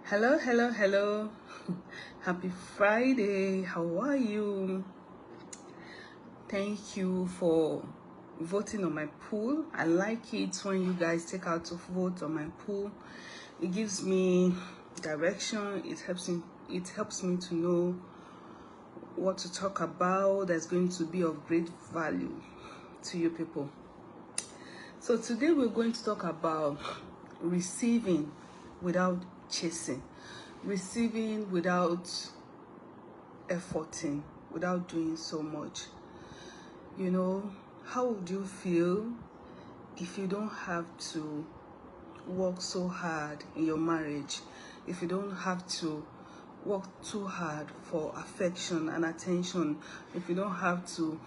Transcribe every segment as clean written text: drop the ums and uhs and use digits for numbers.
Hello, hello, hello. Happy Friday. How are you? Thank you for voting on my poll. I like it when you guys take out to vote on my poll. It gives me direction. It helps me to know what to talk about that's going to be of great value to you people. So today we're going to talk about receiving without chasing, receiving without efforting, without doing so much. You know, how would you feel if you don't have to work so hard in your marriage, if you don't have to work too hard for affection and attention, if you don't have to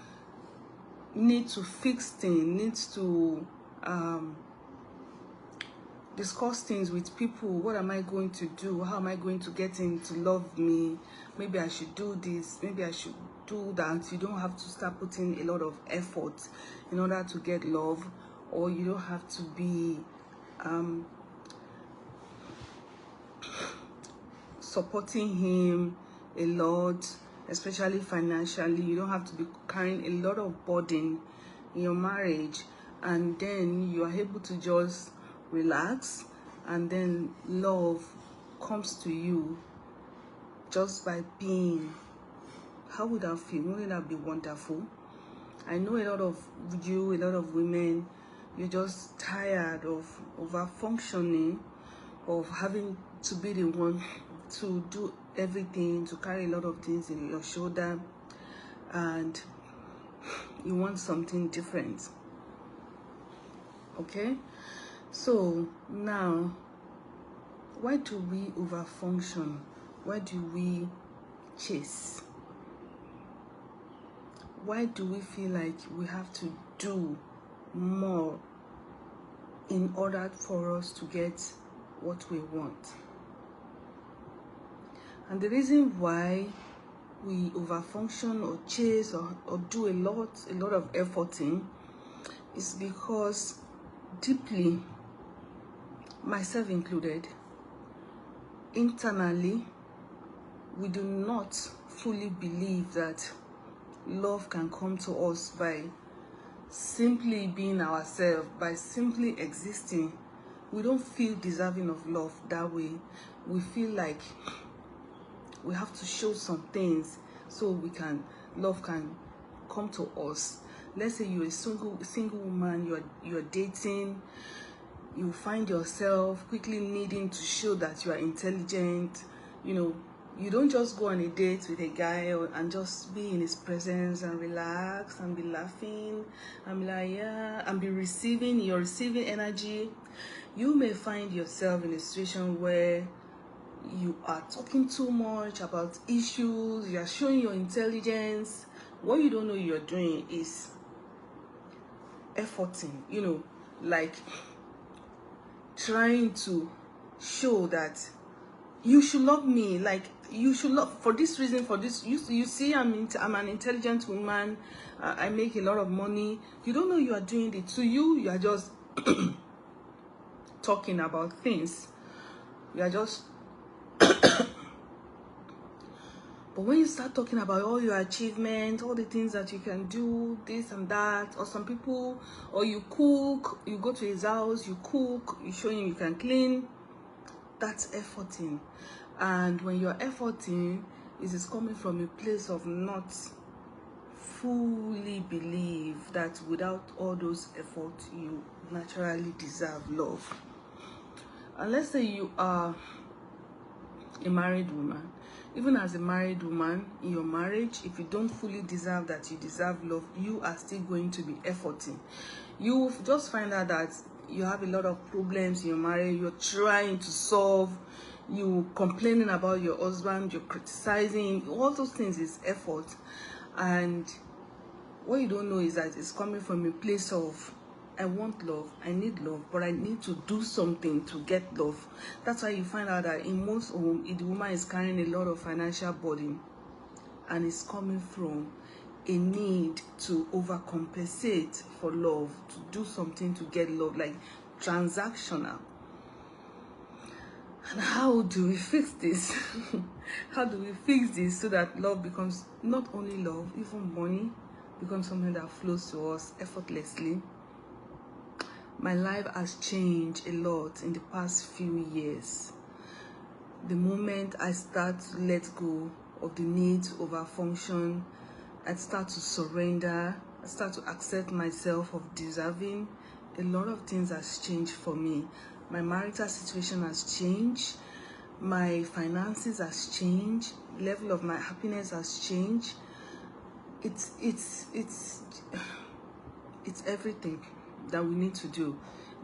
need to fix things, needs to discuss things with people? What am I going to do? How am I going to get him to love me? Maybe I should do this, maybe I should do that. You don't have to start putting a lot of effort in order to get love, or you don't have to be supporting him a lot, especially financially. You don't have to be carrying a lot of burden in your marriage, and then you are able to just relax, and then love comes to you just by being. How would that feel? Wouldn't that be wonderful? I know a lot of you, a lot of women, you're just tired of over functioning, of having to be the one to do everything, to carry a lot of things in your shoulder, and you want something different. Okay, so now, why do we overfunction? Why do we chase? Why do we feel like we have to do more in order for us to get what we want? And the reason why we overfunction or chase or do a lot of efforting is because deeply, myself included, internally, we do not fully believe that love can come to us by simply being ourselves, by simply existing. We don't feel deserving of love that way. We feel like we have to show some things so love can come to us. Let's say you're a single woman, you're dating, you find yourself quickly needing to show that you are intelligent. You don't just go on a date with a guy and just be in his presence and relax and be laughing and be like, yeah, and be receiving. You're receiving energy. You may find yourself in a situation where you are talking too much about issues, you are showing your intelligence. What you don't know you're doing is efforting, like trying to show that you should love me, like you should love for this reason, for this. You see, I'm an intelligent woman, I make a lot of money. You don't know you are doing it. To you are just talking about things. You are just But when you start talking about all your achievements, all the things that you can do, this and that, or some people, or you cook, you go to his house, you cook, you show him you can clean, that's efforting. And when you're efforting, it is coming from a place of not fully believe that without all those efforts, you naturally deserve love. And let's say you are a married woman. Even as a married woman in your marriage, if you don't fully deserve that you deserve love, you are still going to be efforting. You just find out that you have a lot of problems in your marriage, you're trying to solve, you complaining about your husband, you're criticizing, all those things is effort. And what you don't know is that it's coming from a place of, I want love, I need love, but I need to do something to get love. That's why you find out that in most homes, the woman is carrying a lot of financial burden, and it's coming from a need to overcompensate for love, to do something to get love, like transactional. And how do we fix this? How do we fix this so that love becomes not only love, even money becomes something that flows to us effortlessly? My life has changed a lot in the past few years. The moment I start to let go of the need to overfunction, I start to surrender, I start to accept myself of deserving, a lot of things has changed for me. My marital situation has changed, my finances has changed, level of my happiness has changed. It's everything that we need to do.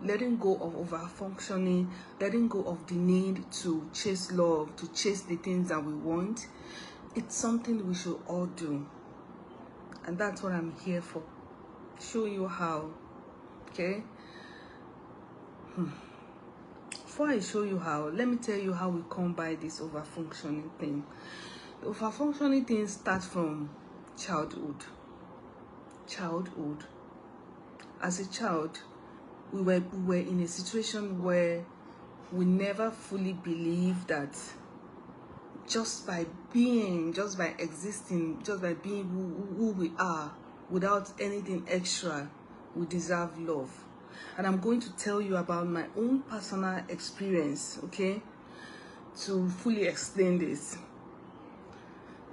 Letting go of over-functioning, letting go of the need to chase love, to chase the things that we want. It's something we should all do. And that's what I'm here for. Show you how. Okay? Before I show you how, let me tell you how we come by this over-functioning thing. The over-functioning thing starts from childhood. As a child, we were in a situation where we never fully believed that just by existing, just by being who we are, without anything extra, we deserve love. And I'm going to tell you about my own personal experience, okay, to fully explain this.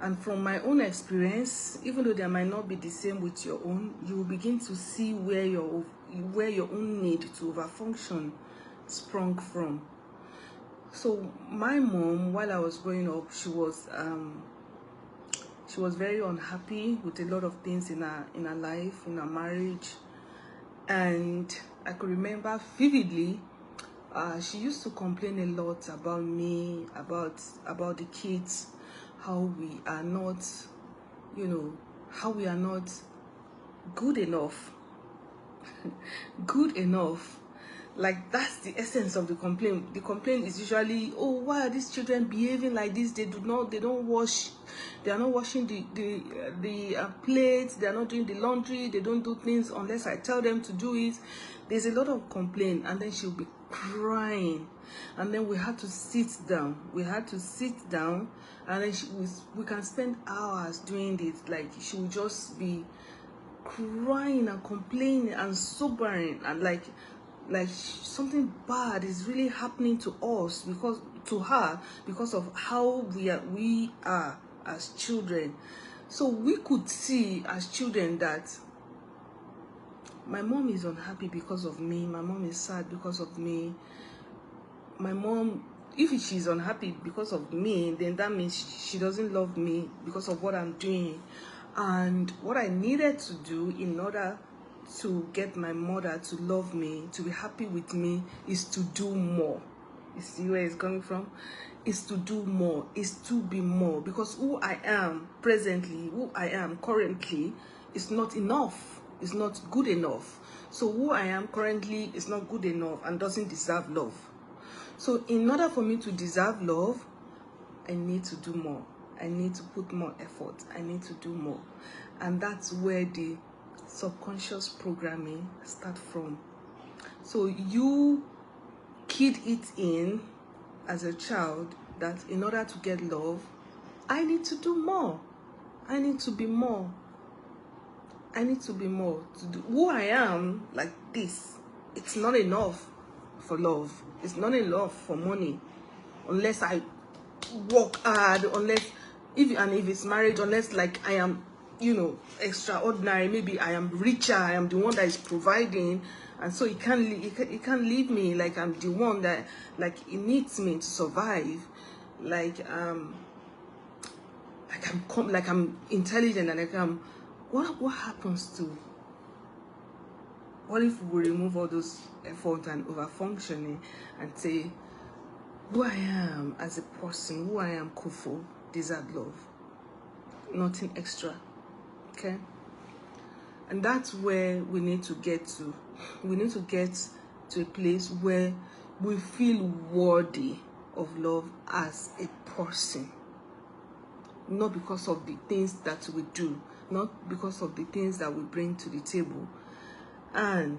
And from my own experience, even though there might not be the same with your own, you will begin to see where your own need to overfunction sprung from. So my mom, while I was growing up, she was very unhappy with a lot of things in her life, in her marriage. And I could remember vividly, she used to complain a lot about me, about the kids, how we are not, how we are not good enough. Good enough. Like, that's the essence of the complaint. The complaint is usually, oh, why are these children behaving like this? They don't wash, they are not washing the plates, they are not doing the laundry, they don't do things unless I tell them to do it. There's a lot of complaint, and then she'll be crying, and then we had to sit down. And then we can spend hours doing this. Like, she will just be crying and complaining and sobering, and like something bad is really happening to us, because of how we are as children. So we could see as children that my mom is unhappy because of me, my mom is sad because of me. My mom, if she's unhappy because of me, then that means she doesn't love me because of what I'm doing. And what I needed to do in order to get my mother to love me, to be happy with me, is to do more. You see where it's coming from? Is to do more, is to be more. Because who I am currently, is not enough. It's not good enough. So who I am currently is not good enough and doesn't deserve love. So in order for me to deserve love, I need to do more. I need to put more effort. I need to do more. And that's where the subconscious programming starts from. So you keyed it in as a child that in order to get love, I need to do more. I need to be more. I need to be more. To do who I am like this, it's not enough for love. It's not enough for money. Unless I work hard, if it's marriage, unless like I am, extraordinary, maybe I am richer, I am the one that is providing, and so it can't leave me like I'm the one that, like, it needs me to survive, like I'm intelligent, and like what happens to, what if we remove all those effort and over functioning and say, who I am as a person, who I am, Kufu, deserve love, nothing extra. Okay? And that's where we need to get to. We need to get to a place where we feel worthy of love as a person. Not because of the things that we do, not because of the things that we bring to the table. And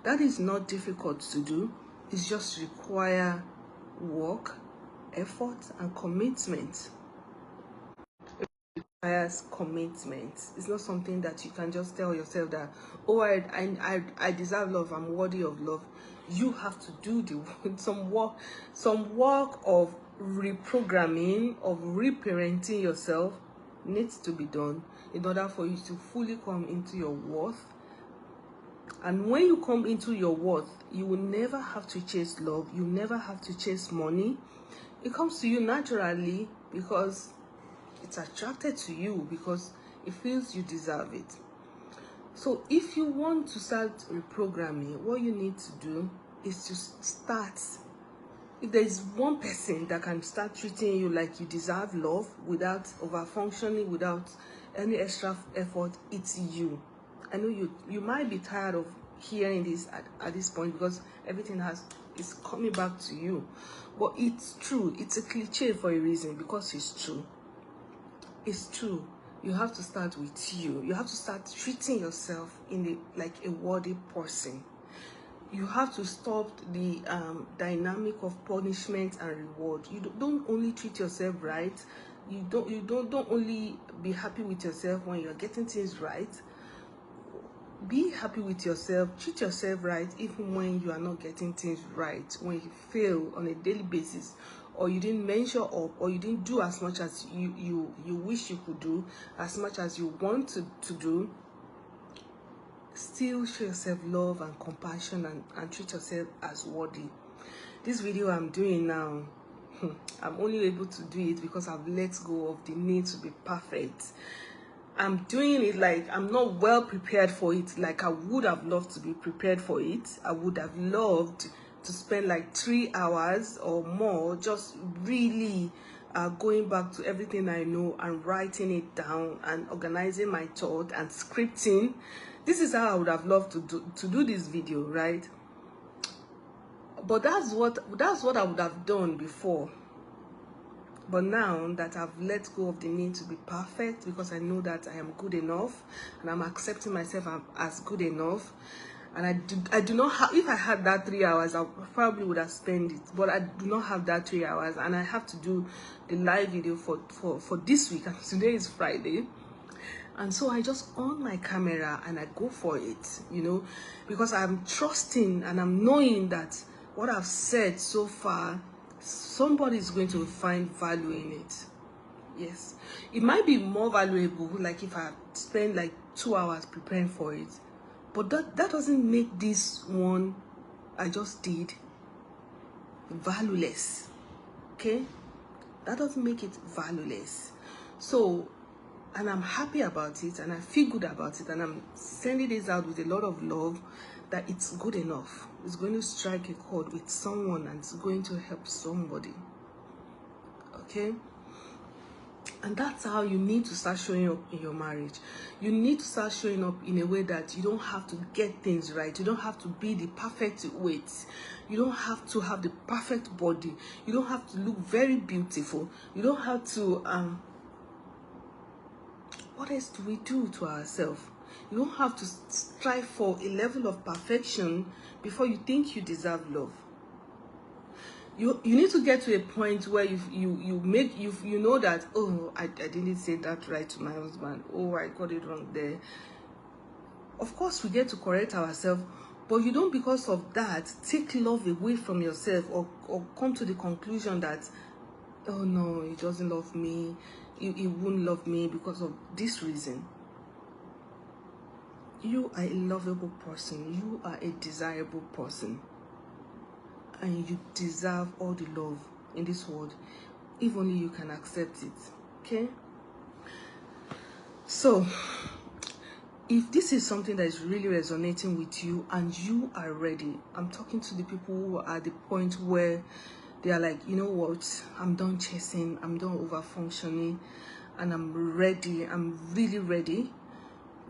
that is not difficult to do. It's just require work, effort, and commitment. Requires commitment. It's not something that you can just tell yourself that, oh, I deserve love, I'm worthy of love. You have to do some work of reprogramming, of reparenting yourself needs to be done in order for you to fully come into your worth. And when you come into your worth, you will never have to chase love. You never have to chase money. It comes to you naturally because it's attracted to you, because it feels you deserve it. So if you want to start reprogramming, what you need to do is to start. If there is one person that can start treating you like you deserve love without over-functioning, without any extra effort, it's you. I know you might be tired of hearing this at this point, because everything is coming back to you. But it's true. It's a cliche for a reason, because it's true. It's true. You have to start with you. You have to start treating yourself like a worthy person. You have to stop the dynamic of punishment and reward. You don't only treat yourself right. You don't only be happy with yourself when you're getting things right. Be happy with yourself. Treat yourself right even when you are not getting things right. When you fail on a daily basis, or you didn't measure up, or you didn't do as much as you wish you could do, as much as you want to do, still show yourself love and compassion, and treat yourself as worthy. This video I'm doing now, I'm only able to do it because I've let go of the need to be perfect. I'm doing it like I'm not well prepared for it, like I would have loved to be prepared for it. I would have loved to spend like 3 hours or more just really going back to everything I know and writing it down and organizing my thought and scripting. This is how I would have loved to do this video, right? But that's what I would have done before. But now that I've let go of the need to be perfect, because I know that I am good enough, and I'm accepting myself as good enough, and I do not have, if I had that 3 hours, I probably would have spent it, but I do not have that 3 hours, and I have to do the live video for this week, and today is Friday. And so I just on my camera and I go for it, you know, because I'm trusting and I'm knowing that what I've said so far, somebody is going to find value in it. Yes, it might be more valuable like if I spend like 2 hours preparing for it, but that doesn't make this one I just did valueless. Okay, that doesn't make it valueless. So, and I'm happy about it, and I feel good about it, and I'm sending this out with a lot of love, that it's good enough. It's going to strike a chord with someone, and it's going to help somebody. Okay? And that's how you need to start showing up in your marriage. You need to start showing up in a way that you don't have to get things right. You don't have to be the perfect weight. You don't have to have the perfect body. You don't have to look very beautiful. You don't have to what else do we do to ourselves? You don't have to strive for a level of perfection before you think you deserve love. You need to get to a point where you know that, oh, I didn't say that right to my husband. Oh, I got it wrong there. Of course, we get to correct ourselves, but you don't, because of that, take love away from yourself, or come to the conclusion that, oh no, he doesn't love me. He won't love me because of this reason. You are a lovable person. You are a desirable person. And you deserve all the love in this world, if only you can accept it. Okay? So, if this is something that is really resonating with you and you are ready, I'm talking to the people who are at the point where they are like, you know what, I'm done chasing, I'm done over functioning, and I'm ready, I'm really ready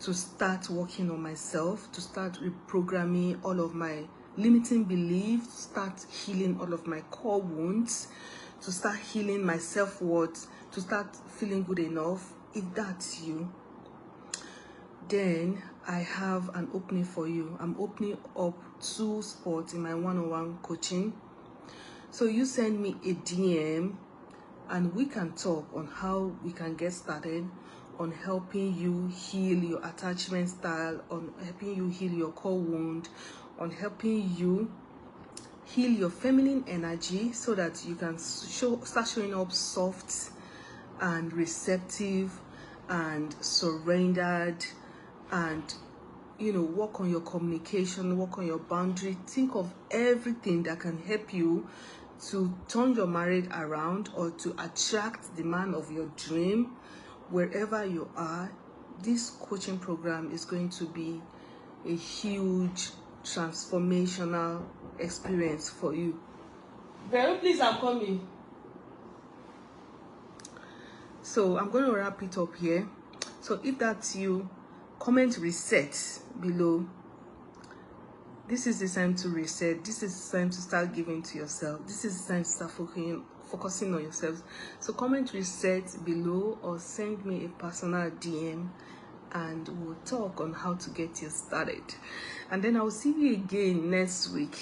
to start working on myself, to start reprogramming all of my limiting beliefs, start healing all of my core wounds, to start healing my self-worth, to start feeling good enough. If that's you, then I have an opening for you. I'm opening up 2 spots in my one-on-one coaching. So you send me a DM and we can talk on how we can get started on helping you heal your attachment style, on helping you heal your core wound, on helping you heal your feminine energy so that you can start showing up soft and receptive and surrendered, and work on your communication, work on your boundary, think of everything that can help you to turn your marriage around or to attract the man of your dream wherever you are. This coaching program is going to be a huge transformational experience for you. Very please, I'm coming. So I'm going to wrap it up here. So if that's you, comment reset below. This is the time to reset. This is the time to start giving to yourself. This is the time to start focusing on yourself. So comment reset below or send me a personal DM and we'll talk on how to get you started. And then I'll see you again next week.